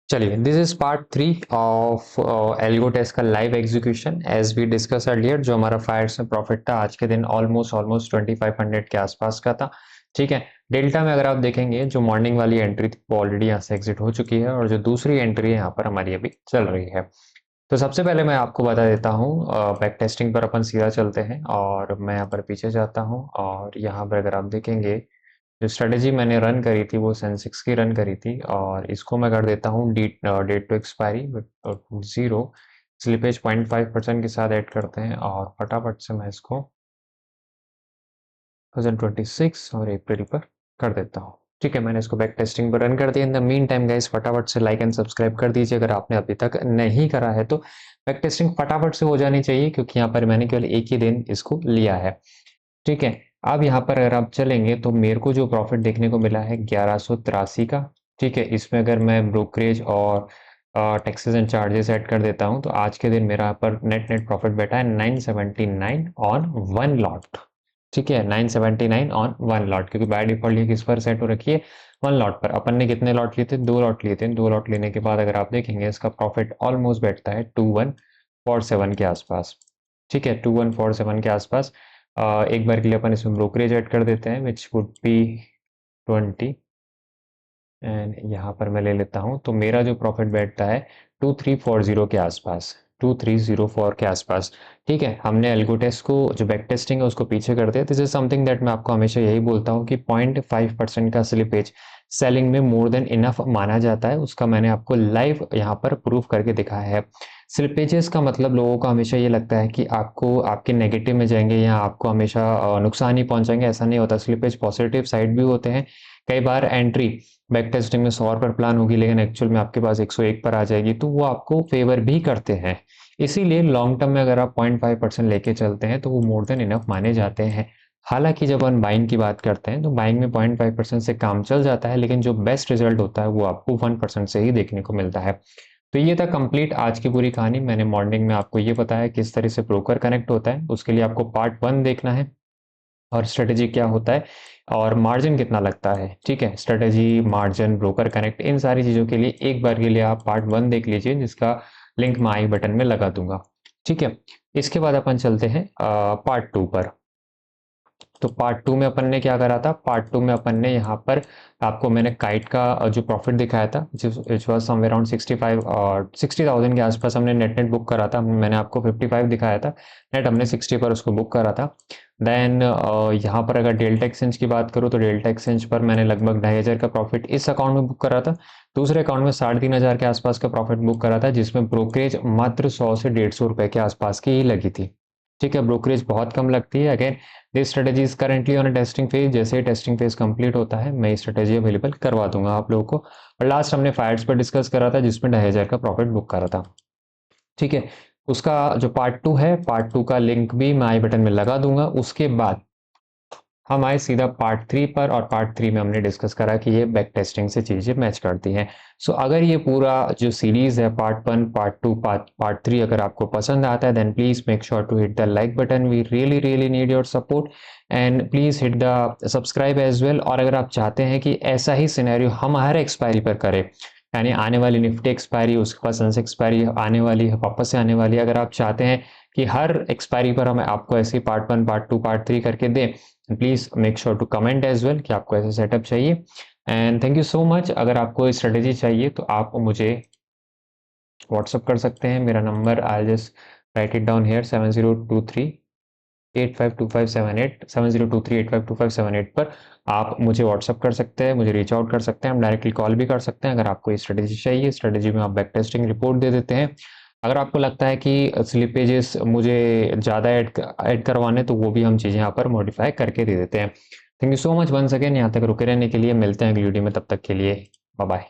चलिए, this is part 3 of algo test का live execution as we discussed earlier. जो हमारा फायर्स में प्रॉफिट था आज के दिन ऑलमोस्ट 2500 के आसपास का था। ठीक है, डेल्टा में अगर आप देखेंगे जो मॉर्निंग वाली एंट्री थी वो ऑलरेडी यहाँ से एग्जिट हो चुकी है और जो दूसरी एंट्री है यहाँ पर हमारी अभी चल रही है। तो सबसे पहले मैं आपको बता देता हूँ, बैक टेस्टिंग पर अपन सीधा चलते हैं और मैं यहाँ पर पीछे जाता हूँ और यहाँ पर अगर आप देखेंगे जो स्ट्रेटेजी मैंने रन करी थी वो सेंसेक्स की रन करी थी और इसको मैं कर देता हूँ date to expiry zero, slippage 0.5% के साथ ऐड करते हैं और फटाफट से मैं इसको 2026 और अप्रैल पर कर देता हूँ। ठीक है, मैंने इसको बैक टेस्टिंग पर रन कर दिया। In the mean time guys फटाफट से लाइक एंड सब्सक्राइब कर दीजिए अगर आपने अभी तक नहीं करा है तो। बैक टेस्टिंग फटाफट से हो जानी चाहिए क्योंकि यहाँ पर मैंने केवल एक ही दिन इसको लिया है। ठीक है, अब यहाँ पर अगर आप चलेंगे तो मेरे को जो प्रॉफिट देखने को मिला है 1183 का। ठीक है, इसमें अगर मैं ब्रोकरेज और टैक्सेस एंड चार्जेस ऐड कर देता हूँ तो आज के दिन मेरा पर नेट नेट प्रॉफिट बैठा है 979 ऑन वन लॉट। ठीक है, 979 ऑन वन लॉट, क्योंकि बाय डिफॉल्ट ये किस पर सेट हो रखी है, वन लॉट पर। अपन ने कितने लॉट लिए थे, दो लॉट लिए थे। दो लॉट लेने के बाद अगर आप देखेंगे इसका प्रॉफिट ऑलमोस्ट बैठता है 2147 के आसपास। ठीक है, 2147 के आसपास। एक बार के लिए अपन इसमें ब्रोकरेज ऐड कर देते हैं विच वुड बी 20 एंड यहाँ पर मैं ले लेता हूँ तो मेरा जो प्रॉफिट बैठता है 2340 के आसपास, 2304 के आसपास। ठीक है, हमने एल्गो टेस्ट को जो बैक टेस्टिंग है उसको पीछे कर दिया। दिस इज समथिंग दैट मैं आपको हमेशा यही बोलता हूँ कि 0.5% का स्लिपेज सेलिंग में मोर देन इनफ माना जाता है। उसका मैंने आपको लाइव यहाँ पर प्रूफ करके दिखाया है। स्लिपेजेस का मतलब लोगों को हमेशा ये लगता है कि आपको आपके नेगेटिव में जाएंगे या आपको हमेशा नुकसान ही पहुंचाएंगे। ऐसा नहीं होता, स्लिपेज पॉजिटिव साइड भी होते हैं। कई बार एंट्री बैक टेस्टिंग में 100 पर प्लान होगी लेकिन एक्चुअल में आपके पास 101 पर आ जाएगी, तो वो आपको फेवर भी करते हैं। इसीलिए लॉन्ग टर्म में अगर आप 0.5% लेके चलते हैं तो वो मोर देन इनफ माने जाते हैं। हालांकि जब हम बाइंग की बात करते हैं तो बाइंग में 0.5% से काम चल जाता है, लेकिन जो बेस्ट रिजल्ट होता है वो आपको 1% से ही देखने को मिलता है। तो ये था कंप्लीट आज की पूरी कहानी। मैंने मॉर्निंग में आपको ये बताया किस तरह से ब्रोकर कनेक्ट होता है, उसके लिए आपको पार्ट 1 देखना है और स्ट्रेटेजी क्या होता है और मार्जिन कितना लगता है। ठीक है, स्ट्रेटेजी, मार्जिन, ब्रोकर कनेक्ट, इन सारी चीज़ों के लिए एक बार के लिए आप पार्ट 1 देख लीजिए जिसका लिंक मैं आई बटन में लगा दूंगा। ठीक है, इसके बाद अपन चलते हैं पार्ट 2 पर। तो पार्ट 2 में अपन ने क्या करा था, पार्ट 2 में अपन ने यहाँ पर आपको मैंने काइट का जो प्रॉफिट दिखाया था विच वॉज समवेयर अराउंड 65 और 60,000 के आसपास हमने नेट नेट बुक करा था। मैंने आपको 55 दिखाया था, नेट हमने 60 पर उसको बुक करा था। देन यहाँ पर अगर डेल्टा एक्सचेंज की बात करूँ तो डेल्टा एक्सचेंज पर मैंने लगभग 2,500 का प्रॉफिट इस अकाउंट में बुक करा था। दूसरे अकाउंट में 3,500 के आसपास का प्रॉफिट बुक करा था जिसमें ब्रोकरेज मात्र 100 से 150 रुपए के आसपास की ही लगी थी। ठीक है, ब्रोकरेज बहुत कम लगती है। Again this strategy is currently on a testing phase. जैसे ही टेस्टिंग फेज कंप्लीट होता है मैं ये स्ट्रेटेजी अवेलेबल करवा दूंगा आप लोगों को। और लास्ट हमने फायर्स पर डिस्कस करा था जिसमें 2,500 का प्रॉफिट बुक करा था। ठीक है, उसका जो पार्ट 2 है, पार्ट 2 का लिंक भी मैं आई बटन में लगा दूंगा। उसके बाद हम आए सीधा पार्ट 3 पर और पार्ट 3 में हमने डिस्कस करा कि ये बैक टेस्टिंग से चीज़ें मैच करती हैं। सो अगर ये पूरा जो सीरीज है पार्ट 1, पार्ट 2, पार्ट 3 अगर आपको पसंद आता है then please make sure to hit the like button. We really need your support and please hit the subscribe as well. और अगर आप चाहते हैं कि ऐसा ही सिनेरियो हम हर एक्सपायरी पर करें, यानी आने वाली निफ्टी एक्सपायरी, उसके बाद सेंसेक्स एक्सपायरी आने वाली है, वापस से आने वाली है, अगर आप चाहते हैं कि हर एक्सपायरी पर हम आपको ऐसे पार्ट 1, पार्ट 2, पार्ट 3 करके दें, please make sure to comment as well कि आपको ऐसा सेटअप चाहिए। And thank you so much. अगर आपको स्ट्रेटेजी चाहिए तो आप मुझे व्हाट्सअप कर सकते हैं। मेरा number I just right it down here 7023 852578 7023 852578 पर आप मुझे व्हाट्सअप कर सकते हैं, मुझे रीच आउट कर सकते हैं, हम डायरेक्टली कॉल भी कर सकते हैं। अगर आपको ये स्ट्रेटेजी चाहिए, स्ट्रेटेजी में आप बैक टेस्टिंग रिपोर्ट दे देते हैं। अगर आपको लगता है कि स्लिपेजेस मुझे ज़्यादा ऐड करवाने तो वो भी हम चीज़ें यहाँ पर मॉडिफाई करके दे देते हैं। Thank you so much once again यहाँ तक रुके रहने के लिए। मिलते हैं अगली वीडियो में, तब तक के लिए बाय बाय।